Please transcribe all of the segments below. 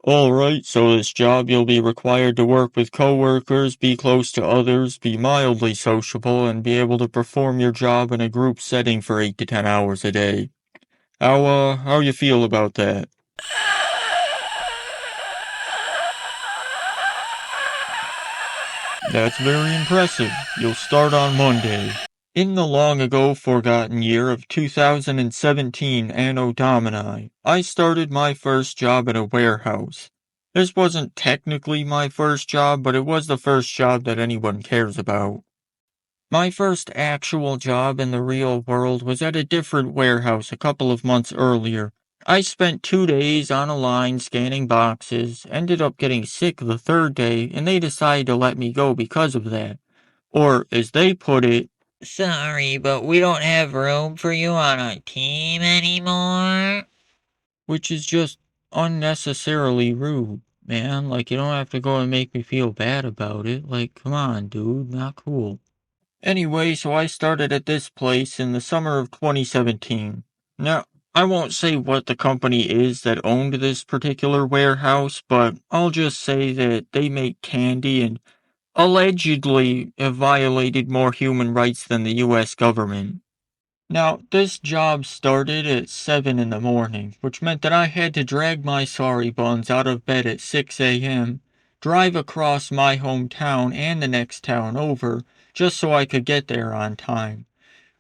Alright, so this job you'll be required to work with coworkers, be close to others, be mildly sociable, and be able to perform your job in a group setting for 8 to 10 hours a day. How you feel about that? That's very impressive. You'll start on Monday. In the long ago forgotten year of 2017 Anno Domini, I started my first job at a warehouse. This wasn't technically my first job, but it was the first job that anyone cares about. My first actual job in the real world was at a different warehouse a couple of months earlier. I spent 2 days on a line scanning boxes, ended up getting sick the third day, and they decided to let me go because of that. Or, as they put it, Sorry, but we don't have room for you on our team anymore. which is just unnecessarily rude, man. Like, you don't have to go and make me feel bad about it. Like, come on, dude, not cool. Anyway, so I started at this place in the summer of 2017. Now, I won't say what the company is that owned this particular warehouse, but I'll just say that they make candy and allegedly have violated more human rights than the US government. Now, this job started at 7 in the morning, which meant that I had to drag my sorry buns out of bed at 6 a.m., drive across my hometown and the next town over, just so I could get there on time.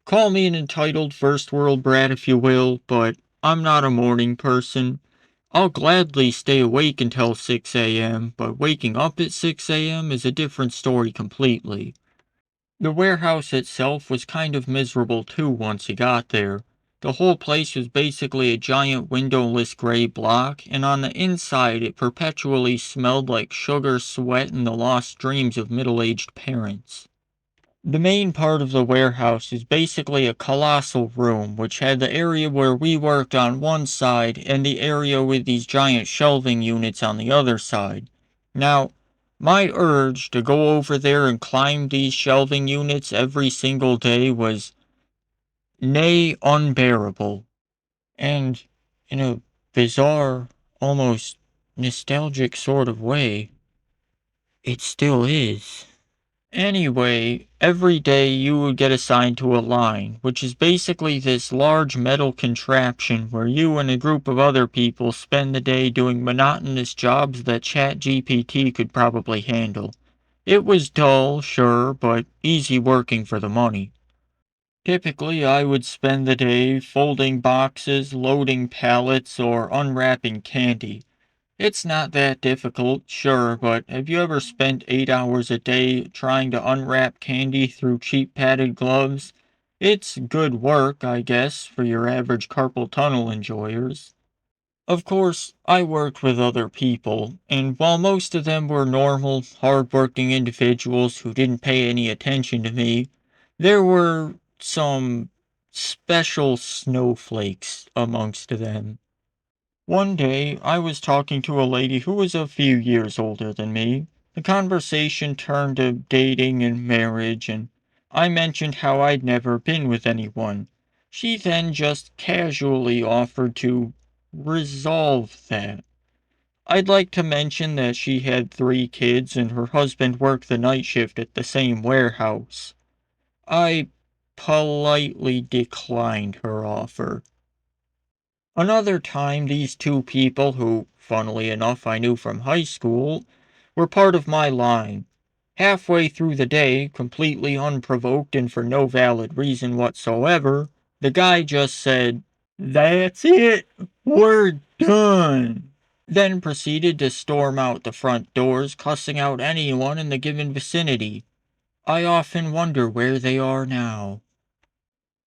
Call me an entitled first world brat if you will, but I'm not a morning person. I'll gladly stay awake until 6 a.m., but waking up at 6 a.m. is a different story completely. The warehouse itself was kind of miserable too once you got there. The whole place was basically a giant windowless gray block, and on the inside it perpetually smelled like sugar, sweat, and the lost dreams of middle-aged parents. The main part of the warehouse is basically a colossal room, which had the area where we worked on one side and the area with these giant shelving units on the other side. Now, my urge to go over there and climb these shelving units every single day was nay unbearable, and in a bizarre, almost nostalgic sort of way, it still is. Anyway, every day you would get assigned to a line, which is basically this large metal contraption where you and a group of other people spend the day doing monotonous jobs that ChatGPT could probably handle. It was dull, sure, but easy working for the money. Typically, I would spend the day folding boxes, loading pallets, or unwrapping candy. It's not that difficult, sure, but have you ever spent 8 hours a day trying to unwrap candy through cheap padded gloves? It's good work, I guess, for your average carpal tunnel enjoyers. Of course, I worked with other people, and while most of them were normal, hard-working individuals who didn't pay any attention to me, there were some special snowflakes amongst them. One day, I was talking to a lady who was a few years older than me. The conversation turned to dating and marriage, and I mentioned how I'd never been with anyone. She then just casually offered to resolve that. I'd like to mention that she had 3 kids and her husband worked the night shift at the same warehouse. I politely declined her offer. Another time, these two people, who, funnily enough, I knew from high school, were part of my line. Halfway through the day, completely unprovoked and for no valid reason whatsoever, the guy just said, "That's it, we're done." Then proceeded to storm out the front doors, cussing out anyone in the given vicinity. I often wonder where they are now.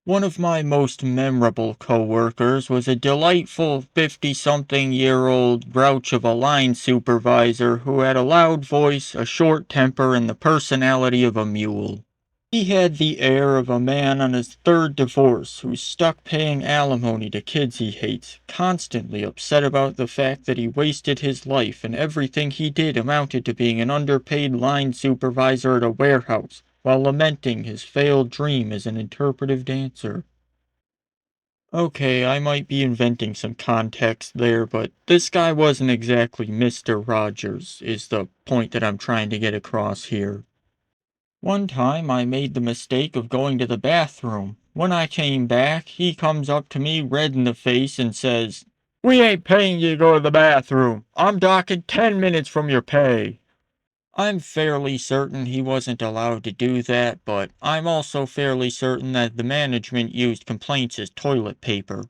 One of my most memorable coworkers was a delightful 50-something-year-old grouch of a line supervisor who had a loud voice, a short temper, and the personality of a mule. He had the air of a man on his third divorce who's stuck paying alimony to kids he hates, constantly upset about the fact that he wasted his life and everything he did amounted to being an underpaid line supervisor at a warehouse, while lamenting his failed dream as an interpretive dancer. Okay, I might be inventing some context there, but this guy wasn't exactly Mr. Rogers, is the point that I'm trying to get across here. One time I made the mistake of going to the bathroom. When I came back, he comes up to me red in the face and says, "We ain't paying you to go to the bathroom. I'm docking 10 minutes from your pay." I'm fairly certain he wasn't allowed to do that, but I'm also fairly certain that the management used complaints as toilet paper.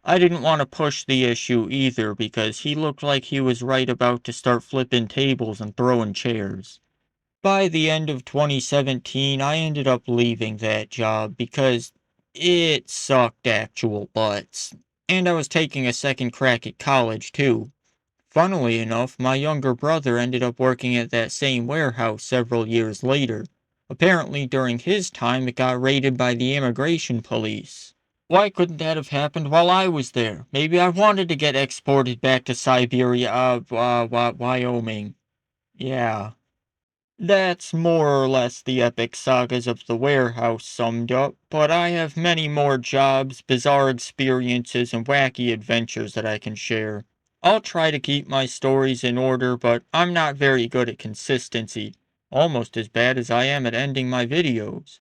I didn't want to push the issue either because he looked like he was right about to start flipping tables and throwing chairs. By the end of 2017, I ended up leaving that job because it sucked actual butts. And I was taking a second crack at college too. Funnily enough, my younger brother ended up working at that same warehouse several years later. Apparently, during his time, it got raided by the immigration police. Why couldn't that have happened while I was there? Maybe I wanted to get exported back to Siberia, Wyoming. Yeah. That's more or less the epic sagas of the warehouse summed up, but I have many more jobs, bizarre experiences, and wacky adventures that I can share. I'll try to keep my stories in order, but I'm not very good at consistency, almost as bad as I am at ending my videos.